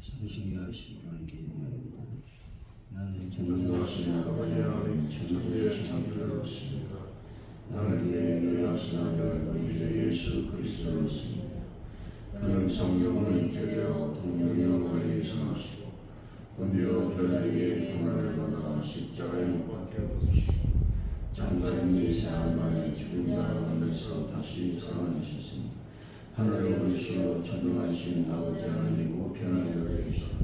찾으시게 하시기 기도합니다. 나는 전능하신 아버지 하나님 천지의 창조주였습니다. 나를 위해 일하신 아들 우리 주 예수 그리스도였습니다. 그는 성령으로 잉태되어 동정녀가에 임신하시고 본디오 빌라도의 고난을 받아 십자가에 못 박혀 죽으시고 장사된 지 사흘 만에 죽은 자 가운데서 다시 살아나셨으니 하늘에 오르시어 전능하신 아버지 하나님 우편에 계시다.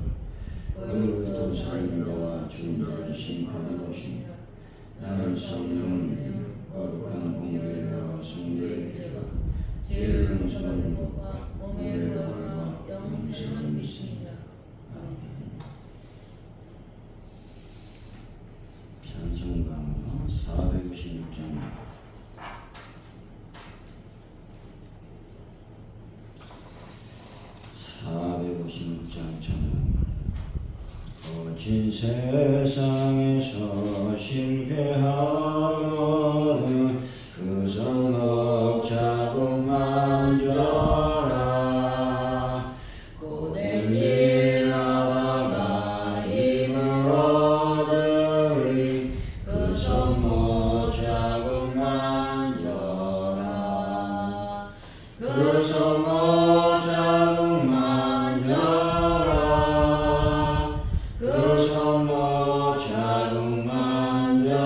오늘부터 살아있는 자와 죽은 자를 심판하러 오시니라. 나는 성령을 믿으며 거룩한 공회와 성도의 교제와 죄를 용서받는 것과 몸의 부활과 영생을 믿습니다. 아멘. 찬송가 456장. 찬송가. 거친 세상에서 실패하거든 그 성막 자국 만져라. 고된 일 하다가 힘을 얻으리 그 성막 자국 만져라. 그 성막 자국 만져라. 그 성모 자국 만져라.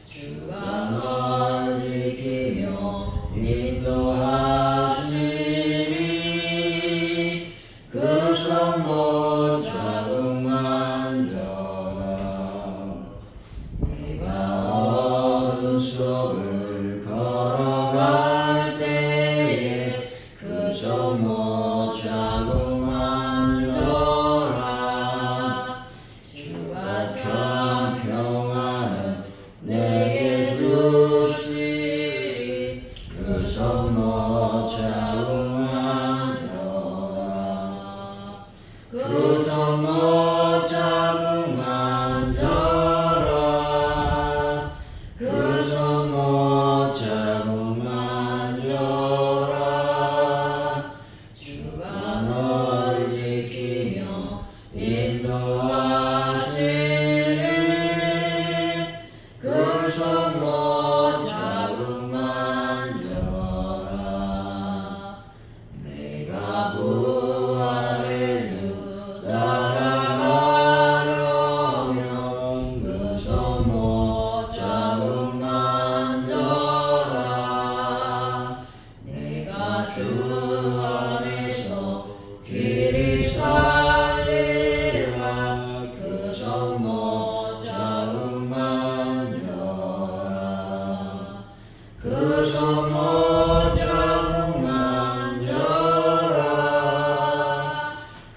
주가 널 지키며 인도하시니 그 성모 자국 만져라. 내가 어둠 속을 걸어갈 때에 그 성모 자국 만져라. 주가 참 평안을 내게 주시리 그 성모 자국 만져라. 그 성모 자국 만져라. 그 성모 자국 만져라. 주가 널 지키며 인도하시네. 그 성모 자국 만져라. 내가 부활의 주 따라가려면 그 성모 자국 만져라. 내가 주 안에서 길이 살리라. 그 성모 자국 만져라. 그 성모 자국 만져라.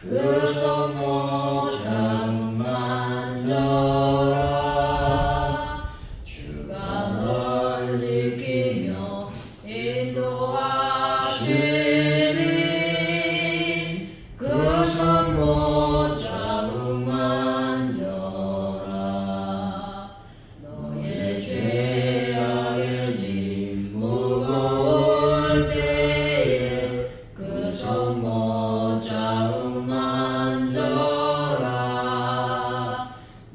그 성모 자국 만져라. 주가 널 지키며 인도하시니 그 성모 자국 만져라. 너의 죄악의 짐 무거울 때에 그 성모 자국 만져라.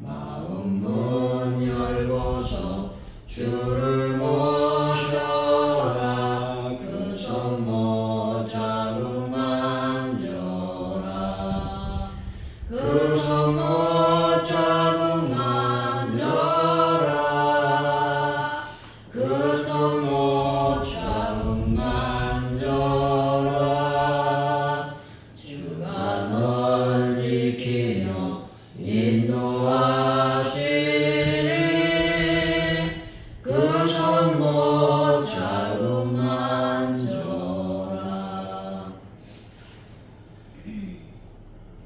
마음 문 열고서 주를 모셔라. 그 성모 자국 만져라. 그 성모 자국 만져라. 그 성모 자국 만져라. 주가 널 지키며 인도하시니 그 성모 자국 만져라.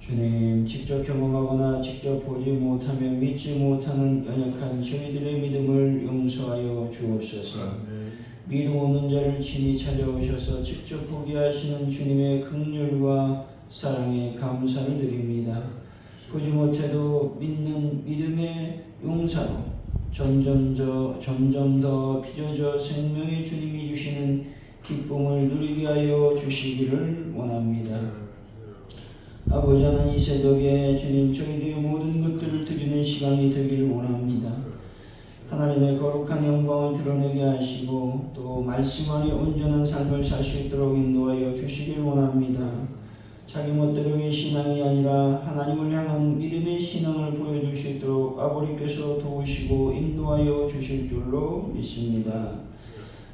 주님, 직접 경험하거나 직접 보지 못하면 믿지 못하는 연약한 저희들의 믿음을 용서하여 주옵소서. 믿음 없는 자를 친히 찾아오셔서 직접 보게 하시는 주님의 긍휼과 사랑에 감사를 드립니다. 보지 못해도 믿는 믿음의 용사로 점점 더 빚어져 생명의 주님이 주시는 기쁨을 누리게 하여 주시기를 원합니다. 아버지 하나님, 이 새벽에 주님 저희들의 모든 것들을 드리는 시간이 되기를 원합니다. 하나님의 거룩한 영광을 드러내게 하시고 또 말씀 안에 온전한 삶을 살 수 있도록 인도하여 주시길 원합니다. 자기 멋대로의 신앙이 아니라 하나님을 향한 믿음의 신앙을 보여줄 수 있도록 아버지께서 도우시고 인도하여 주실 줄로 믿습니다.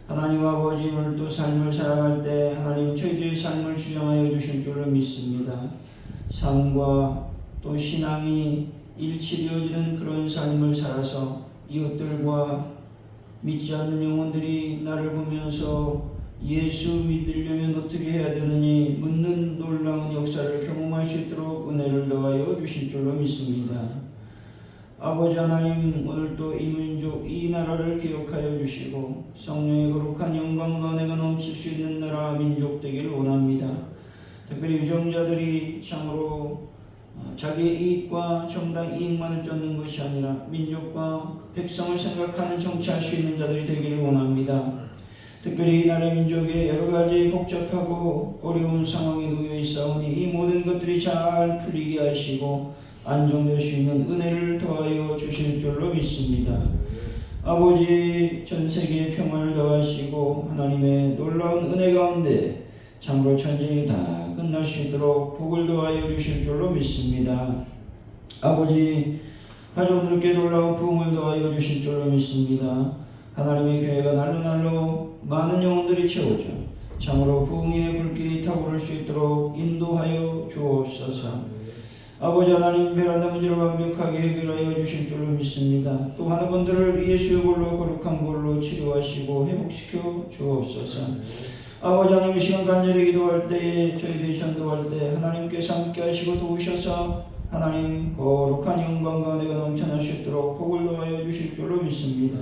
하나님 아버지, 오늘도 삶을 살아갈 때 하나님 저희들의 삶을 주장하여 주실 줄로 믿습니다. 삶과 또 신앙이 일치되어지는 그런 삶을 살아서 이웃들과 믿지 않는 영혼들이 나를 보면서 예수 믿으려면 어떻게 해야 되느니 묻는 놀라운 역사를 경험할 수 있도록 은혜를 더하여 주실 줄로 믿습니다. 아버지 하나님, 오늘도 이 민족, 이 나라를 기억하여 주시고 성령의 거룩한 영광과 은혜가 넘칠 수 있는 나라 민족 되기를 원합니다. 특별히 유정자들이 참으로 자기의 이익과 정당 이익만을 쫓는 것이 아니라 민족과 백성을 생각하는 정치할 수 있는 자들이 되기를 원합니다. 특별히 이 나라 민족의 여러 가지 복잡하고 어려운 상황에 놓여 있사오니 이 모든 것들이 잘 풀리게 하시고 안정될 수 있는 은혜를 더하여 주실 줄로 믿습니다. 아버지, 전 세계에 평화를 더하시고 하나님의 놀라운 은혜 가운데 참으로 전쟁이 다 끝날 수 있도록 복을 더하여 주실 줄로 믿습니다. 아버지, 가족들께 놀라운 부흥을 더하여 주실 줄로 믿습니다. 하나님의 교회가 날로 많은 영혼들이 채워져 참으로 부흥의 불길이 타오를 수 있도록 인도하여 주옵소서. 아버지 하나님, 베란다 문제를 완벽하게 해결하여 주실 줄로 믿습니다. 또 하는 분들을 예수의 볼로 거룩한 볼로 치료하시고 회복시켜 주옵소서. 아버지 하나님, 이 시간 간절히 기도할 때에 저희들이 전도할 때 하나님께서 함께 하시고 도우셔서 하나님 거룩한 영광과 은혜가 넘쳐날 수 있도록 복을 더하여 주실 줄로 믿습니다.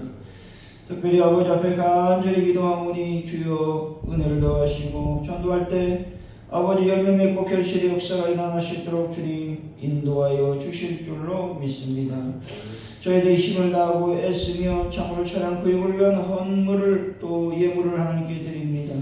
특별히 아버지 앞에 간절히 기도하오니 주여 은혜를 더하시고 전도할 때 아버지 열매 맺고 결실의 역사가 일어날 수 있도록 주님 인도하여 주실 줄로 믿습니다. 저희들이 힘을 다하고 애쓰며 참으로 차량 구입을 위한 헌물을 또 예물을 하나님께 드립니다.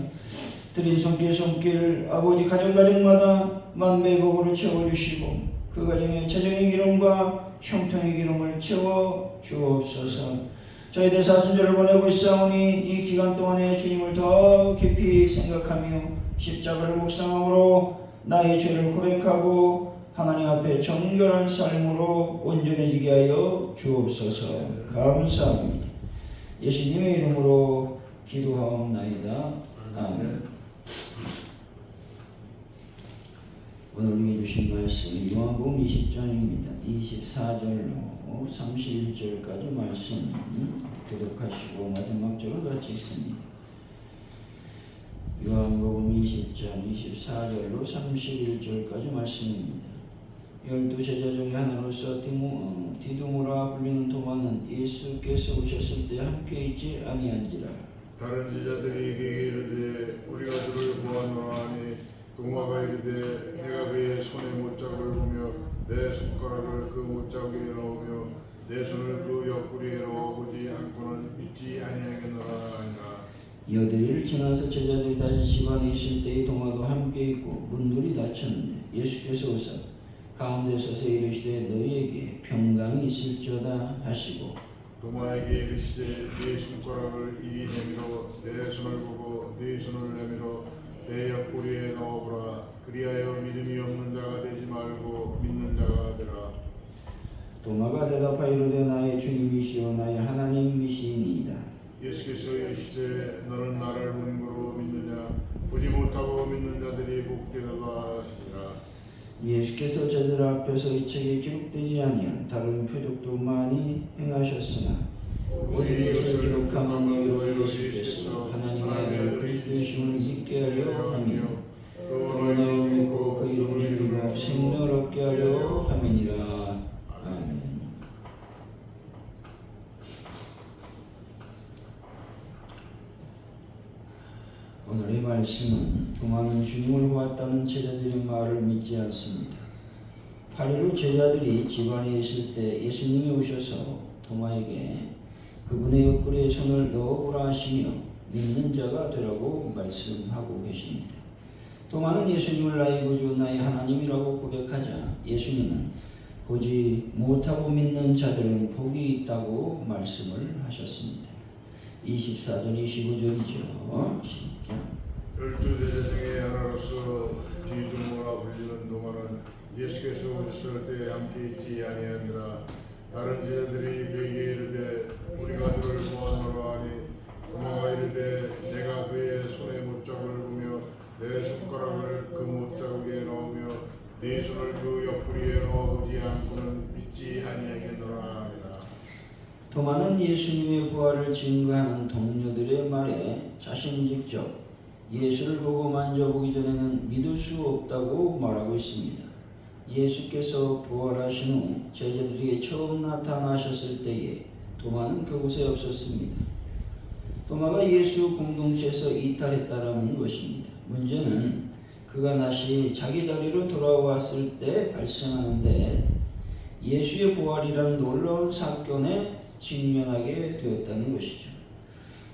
드린 손길 아버지 가정마다 만배복으로 채워주시고 그 가정에 재정의 기름과 형통의 기름을 채워 주옵소서. 저희들 사순절을 보내고 있사오니 이 기간 동안에 주님을 더 깊이 생각하며 십자가를 묵상함으로 나의 죄를 고백하고 하나님 앞에 정결한 삶으로 온전해지게 하여 주옵소서. 감사합니다. 예수님의 이름으로 기도하옵나이다. 아멘. 오늘 우리에게 주신 말씀 요한복음 20장입니다. 24절로 31절까지 말씀 교독하시고 마지막 절을 같이 읽습니다. 요한복음 20장 24절로 31절까지 말씀입니다. 12제자 중에 하나로서 디두모라 불리는 도마는 예수께서 오셨을 때 함께 있지 아니한지라. 다른 제자들에게 이르되 우리가 주를 보았노라 하니 도마가 이르되 내가 그의 손에 못자국을 보며 내 손가락을 그 못자국에 넣으며 내 손을 그 옆구리에 넣어보지 않고는 믿지 아니하겠노라 하니라. 여드리를 지나서 제자들이 다시 집안에 있을 때의 도마도 함께 있고 문들이 닫혔는데 예수께서 오사 가운데 서서 이르시되 너희에게 평강이 있을지어다 하시고 도마에게 이르시되 네 손가락을 이리 내밀어 내 손을 보고 네 손을 내밀어 내 옆구리에 넣어보라. 그리하여 믿음이 없는 자가 되지 말고 믿는 자가 되라. 도마가 대답하여 이르되 나의 주님이시오 나의 하나님이시니이다. 예수께서 이르시되 너는 나를 보는 거로 믿느냐? 보지 못하고 믿는 자들이 복되도다 하시니라. 예수께서 제자들 앞에서 이 책에 기록되지 아니한 다른 표적도 많이 행하셨으나 오직 이것을 기록하면 너희로 예수께서 하나님의 아들 그리스도이심을 믿게 하려 하며 또 너희를 믿고 그 이름을 믿고 생명을 얻게 하려 함이니라. 아멘. 오늘의 말씀은 도마는 주님을 보았다는 제자들의 말을 믿지 않습니다. 8일 후 제자들이 집안에 있을 때 예수님이 오셔서 도마에게 그분의 옆구리에 손을 넣어보라 하시며 믿는 자가 되라고 말씀하고 계십니다. 도마는 예수님을 나의 구주 나의 하나님이라고 고백하자 예수님은 보지 못하고 믿는 자들은 복이 있다고 말씀을 하셨습니다. 24절 25절이죠. 시작. 12제자 중에 하나로서 디두모라 불리는 도마는 예수께서 오셨을 때 함께 있지 아니하니라. 다른 제자들이 그에게 이르되 우리가 주를 보았노라 하니 도마가 이르되 내가 그의 손에 못자국을 보며 내 손가락을 그 못자국에 넣으며 네 손을 그 옆구리에 넣어보지 않고는 믿지 아니하겠노라 하니라. 도마는 예수님의 부활을 증거하는 동료들의 말에 자신이 직접 예수를 보고 만져보기 전에는 믿을 수 없다고 말하고 있습니다. 예수께서 부활하신 후 제자들에게 처음 나타나셨을 때에 도마는 그곳에 없었습니다. 도마가 예수 공동체에서 이탈했다라는 것입니다. 문제는 그가 다시 자기 자리로 돌아왔을 때 발생하는데 예수의 부활이라는 놀라운 사건에 직면하게 되었다는 것이죠.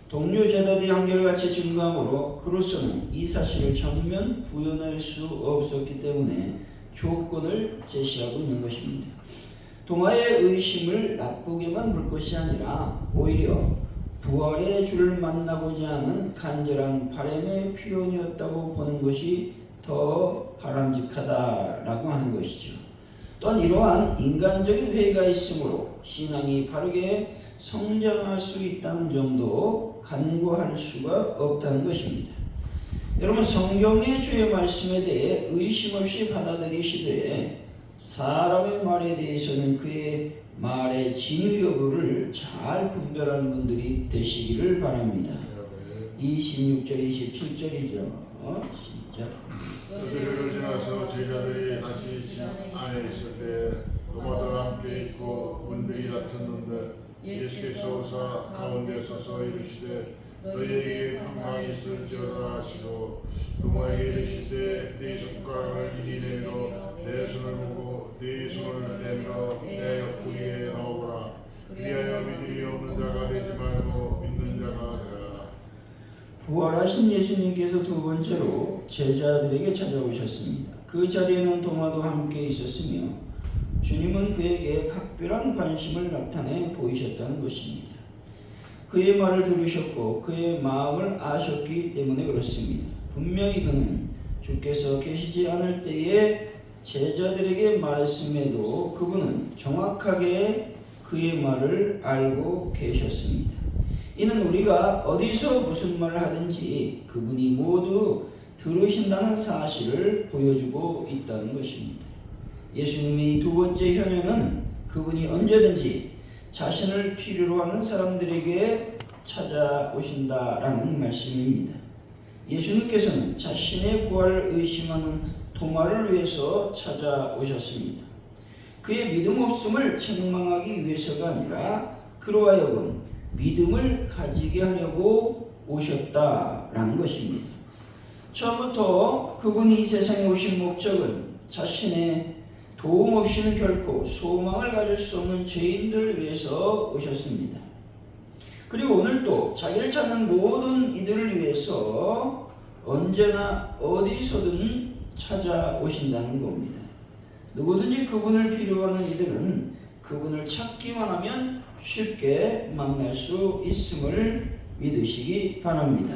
동료 제자들이 한결같이 증거함으로 그로서는 이 사실을 전면 부연할 수 없었기 때문에 조건을 제시하고 있는 것입니다. 도마의 의심을 나쁘게만 볼 것이 아니라 오히려 부활의 주를 만나고자 하는 간절한 바람의 표현이었다고 보는 것이 더 바람직하다라고 하는 것이죠. 또한 이러한 인간적인 회의가 있으므로 신앙이 바르게 성장할 수 있다는 점도 간과할 수가 없다는 것입니다. 여러분, 성경의 주의 말씀에 대해 의심 없이 받아들이시되 사람의 말에 대해서는 그의 말의 진위 여부를 잘 분별하는 분들이 되시기를 바랍니다. 26절 27절이죠. 시작. 그들을 지나서 제자들이 다시 집 안에 있을 때 도마도 함께 있고 문들이 닫혔는데 예수께서 오사 가운데 서서 이르시되 너희에게 평강이 있을지어다 하시고 도마에게 이르시되 네 손가락을 이리 내밀어 내 손을 보고 네 손을 내밀어 내 옆구리에 넣어보라. 그리하여 믿음이 없는 자가 되지 말고 믿는 자가 되라. 부활하신 예수님께서 두 번째로 제자들에게 찾아오셨습니다. 그 자리에는 도마도 함께 있었으며 주님은 그에게 각별한 관심을 나타내 보이셨다는 것입니다. 그의 말을 들으셨고 그의 마음을 아셨기 때문에 그렇습니다. 분명히 그는 주께서 계시지 않을 때에 제자들에게 말씀해도 그분은 정확하게 그의 말을 알고 계셨습니다. 이는 우리가 어디서 무슨 말을 하든지 그분이 모두 들으신다는 사실을 보여주고 있다는 것입니다. 예수님의 이 두 번째 현현은 그분이 언제든지 자신을 필요로 하는 사람들에게 찾아오신다라는 말씀입니다. 예수님께서는 자신의 부활을 의심하는 도마를 위해서 찾아오셨습니다. 그의 믿음 없음을 책망하기 위해서가 아니라 그로 하여금 믿음을 가지게 하려고 오셨다라는 것입니다. 처음부터 그분이 이 세상에 오신 목적은 자신의 도움 없이는 결코 소망을 가질 수 없는 죄인들을 위해서 오셨습니다. 그리고 오늘도 자기를 찾는 모든 이들을 위해서 언제나 어디서든 찾아오신다는 겁니다. 누구든지 그분을 필요하는 이들은 그분을 찾기만 하면 쉽게 만날 수 있음을 믿으시기 바랍니다.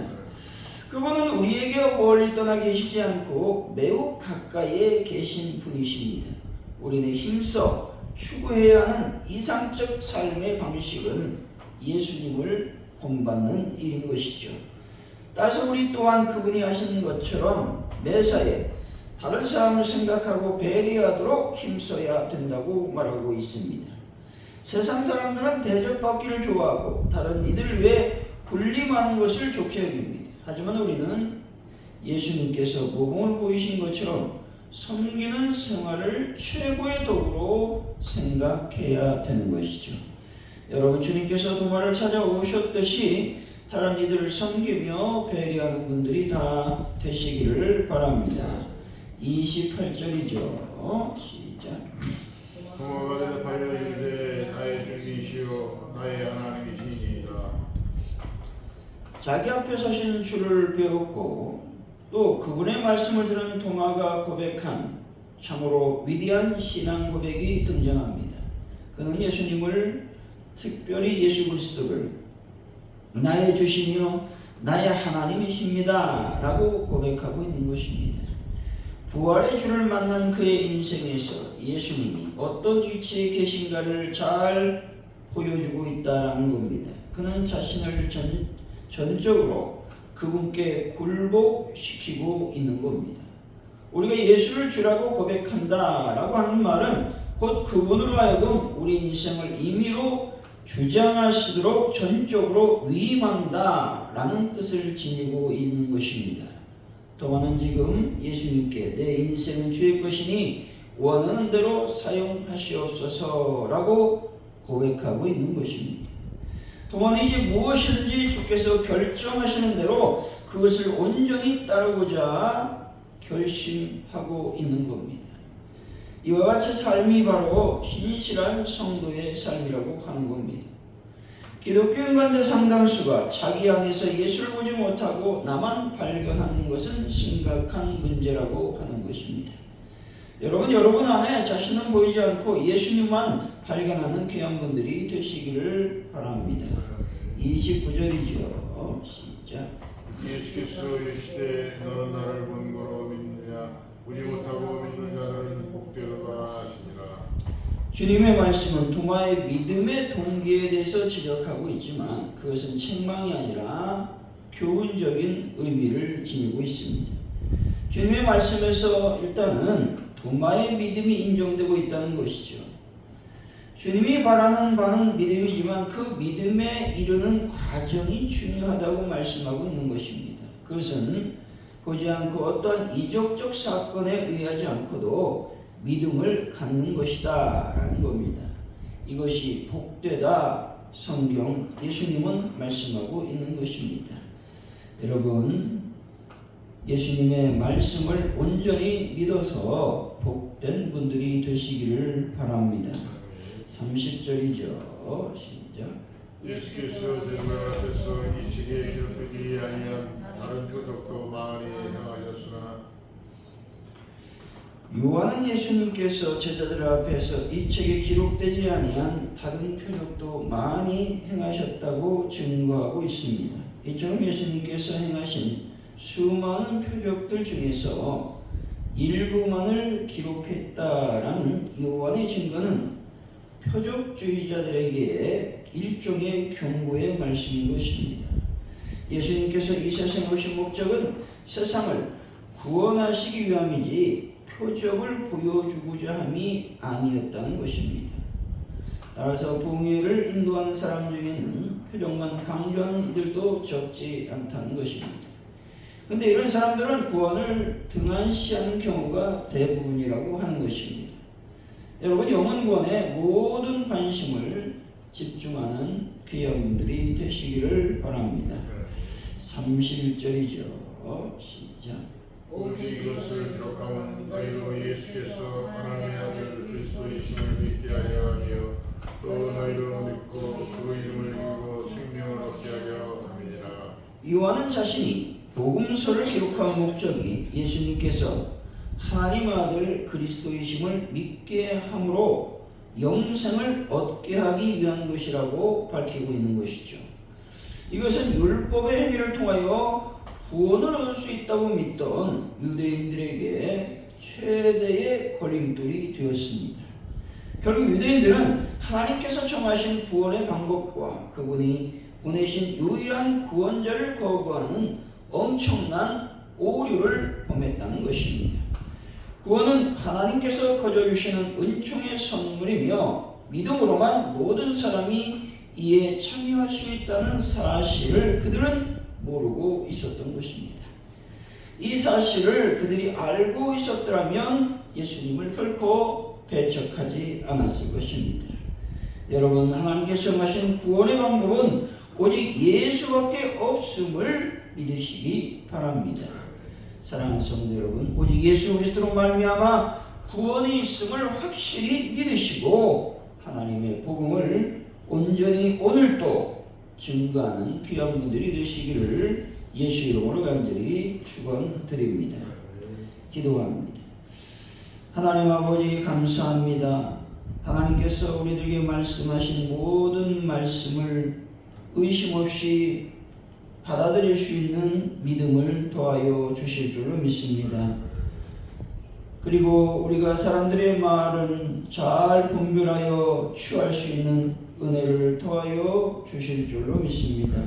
그분은 우리에게 멀리 떠나 계시지 않고 매우 가까이에 계신 분이십니다. 우리는 힘써 추구해야 하는 이상적 삶의 방식은 예수님을 본받는 일인 것이죠. 따라서 우리 또한 그분이 하시는 것처럼 매사에 다른 사람을 생각하고 배려하도록 힘써야 된다고 말하고 있습니다. 세상 사람들은 대접받기를 좋아하고 다른 이들을 위해 군림하는 것을 좋게 여깁니다. 하지만 우리는 예수님께서 모범을 보이신 것처럼 섬기는 생활을 최고의 도구로 생각해야 되는 것이죠. 여러분, 주님께서 도마를 찾아오셨듯이 다른 이들을 섬기며 배려하는 분들이 다 되시기를 바랍니다. 28절이죠. 시작. 도마가 대답하여 이르되 나의 주님이시여 나의 하나님이시니이다. 자기 앞에 서신 주를 배웠고 또 그분의 말씀을 들은 도마가 고백한 참으로 위대한 신앙 고백이 등장합니다. 그는 예수님을, 특별히 예수 그리스도를 나의 주시며 나의 하나님이십니다 라고 고백하고 있는 것입니다. 부활의 주를 만난 그의 인생에서 예수님이 어떤 위치에 계신가를 잘 보여주고 있다는 겁니다. 그는 자신을 전적으로 그분께 굴복시키고 있는 겁니다. 우리가 예수를 주라고 고백한다라고 하는 말은 곧 그분으로 하여금 우리 인생을 임의로 주장하시도록 전적으로 위임한다라는 뜻을 지니고 있는 것입니다. 도마는 지금 예수님께 내 인생은 주의 것이니 원하는 대로 사용하시옵소서라고 고백하고 있는 것입니다. 도마는 이제 무엇이든지 주께서 결정하시는 대로 그것을 온전히 따르고자 결심하고 있는 겁니다. 이와 같이 삶이 바로 신실한 성도의 삶이라고 하는 겁니다. 기독교 인간들 상당수가 자기 안에서 예수를 보지 못하고 나만 발견하는 것은 심각한 문제라고 하는 것입니다. 여러분 안에 자신은 보이지 않고 예수님만 발견하는 귀한 분들이 되시기를 바랍니다. 29절이죠. 시작. 예수께서 이르시되 너는 나를 본 거로 믿느냐 보지 못하고 믿는 자들은 복되도다 하시니라. 주님의 말씀은 도마의 믿음의 동기에 대해서 지적하고 있지만 그것은 책망이 아니라 교훈적인 의미를 지니고 있습니다. 주님의 말씀에서 일단은 도마의 믿음이 인정되고 있다는 것이죠. 주님이 바라는 바는 믿음이지만 그 믿음에 이르는 과정이 중요하다고 말씀하고 있는 것입니다. 그것은 보지 않고 어떠한 이적적 사건에 의하지 않고도 믿음을 갖는 것이다 라는 겁니다. 이것이 복되다 성경 예수님은 말씀하고 있는 것입니다. 여러분 예수님의 말씀을 온전히 믿어서 복된 분들이 되시기를 바랍니다. 30절이죠. 시작. 예수께서 제자들 앞에서 이 책에 기록되지 아니한 다른 표적도 많이 행하셨으나 요한은 예수님께서 제자들 앞에서 이 책에 기록되지 아니한 다른 표적도 많이 행하셨다고 증거하고 있습니다. 이처럼 예수님께서 행하신 수많은 표적들 중에서 일부만을 기록했다라는 요한의 증거는 표적주의자들에게 일종의 경고의 말씀인 것입니다. 예수님께서 이 세상에 오신 목적은 세상을 구원하시기 위함이지 표적을 보여주고자 함이 아니었다는 것입니다. 따라서 부흥회를 인도하는 사람 중에는 표적만 강조하는 이들도 적지 않다는 것입니다. 그런데 이런 사람들은 구원을 등한시하는 경우가 대부분이라고 하는 것입니다. 여러분 영혼 구원에 모든 관심을 집중하는 귀한 분들이 되시기를 바랍니다. 31절이죠. 시작. 오직 이것을 기록하면 너희로 예수께서 하나님의 아들 그리스도이심을 믿게 하려 하며 또 너희로 믿고 그 이름을 이루고 생명을 얻게 하려 함이니라. 요한은 자신이 복음서를 기록한 목적이 예수님께서 하나님의 아들 그리스도이심을 믿게 함으로 영생을 얻게 하기 위한 것이라고 밝히고 있는 것이죠. 이것은 율법의 행위를 통하여 구원을 얻을 수 있다고 믿던 유대인들에게 최대의 걸림돌이 되었습니다. 결국 유대인들은 하나님께서 정하신 구원의 방법과 그분이 보내신 유일한 구원자를 거부하는 엄청난 오류를 범했다는 것입니다. 구원은 하나님께서 거저주시는 은총의 선물이며 믿음으로만 모든 사람이 이에 참여할 수 있다는 사실을 그들은 모르고 있었던 것입니다. 이 사실을 그들이 알고 있었더라면 예수님을 결코 배척하지 않았을 것입니다. 여러분 하나님께서 정하신 구원의 방법은 오직 예수밖에 없음을 믿으시기 바랍니다. 사랑하는 성도 여러분, 오직 예수 그리스도로 말미암아 구원이 있음을 확실히 믿으시고 하나님의 복음을 온전히 오늘도 증거하는 귀한 분들이 되시기를 예수 이름으로 간절히 축원드립니다. 기도합니다. 하나님 아버지 감사합니다. 하나님께서 우리들에게 말씀하신 모든 말씀을 의심 없이 받아들일 수 있는 믿음을 더하여 주실 줄로 믿습니다. 그리고 우리가 사람들의 말은 잘 분별하여 취할 수 있는 은혜를 더하여 주실 줄로 믿습니다.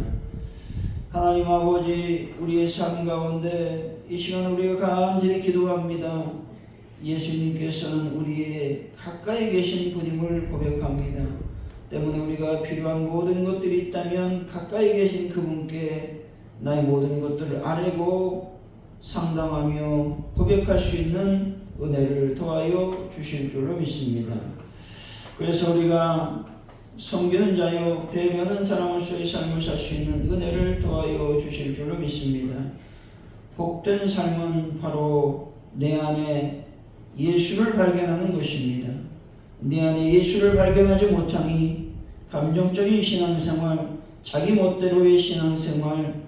하나님 아버지, 우리의 삶 가운데 이 시간 우리가 간절히 기도합니다. 예수님께서는 우리의 가까이 계신 분임을 고백합니다. 때문에 우리가 필요한 모든 것들이 있다면 가까이 계신 그분께 나의 모든 것들을 아뢰고 상담하며 고백할 수 있는 은혜를 더하여 주실 줄로 믿습니다. 그래서 우리가 섬기는 자요 배려하는 사람으로서의 삶을 살 수 있는 은혜를 더하여 주실 줄로 믿습니다. 복된 삶은 바로 내 안에 예수를 발견하는 것입니다. 내 안에 예수를 발견하지 못하니 감정적인 신앙생활, 자기 멋대로의 신앙생활,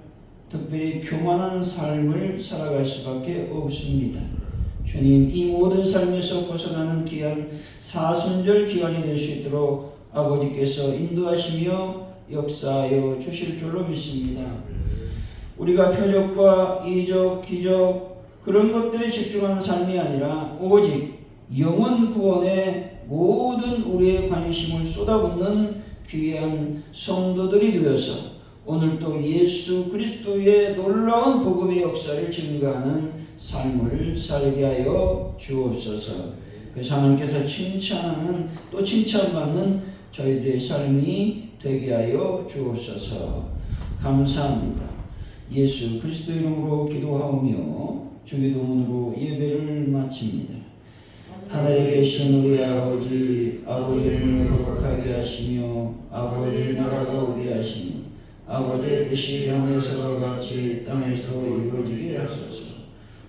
특별히 교만한 삶을 살아갈 수밖에 없습니다. 주님, 이 모든 삶에서 벗어나는 귀한 사순절 기간이 될 수 있도록 아버지께서 인도하시며 역사하여 주실 줄로 믿습니다. 우리가 표적과 이적, 기적 그런 것들에 집중하는 삶이 아니라 오직 영혼 구원에 모든 우리의 관심을 쏟아붓는 귀한 성도들이 되어서 오늘도 예수 그리스도의 놀라운 복음의 역사를 증거하는 삶을 살게 하여 주옵소서. 그래서 하나님께서 칭찬하는 또 칭찬받는 저희들의 삶이 되게 하여 주옵소서. 감사합니다. 예수 그리스도 이름으로 기도하오며 주기도문으로 예배를 마칩니다. 하늘에 계신 우리 아버지, 아버지 이름을 거룩하게 하시며 아버지 나라가 오게 하시며 아버지의 뜻이 하늘에서와 같이 땅에서 이루어지게 하소서.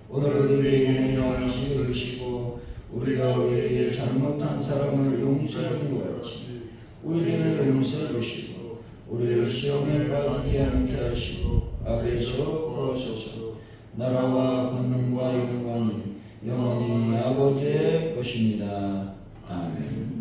오늘 우리에게 있는 양식을 주시고 우리가 우리에게 잘못한 사람을 용서하는 것 같이 우리를 용서해 주시고 우리를 시험에 빠지게 않게 하시고 악에서 구하소서. 나라와 권능과 영광이 영원히 아버지의 것입니다. 아멘.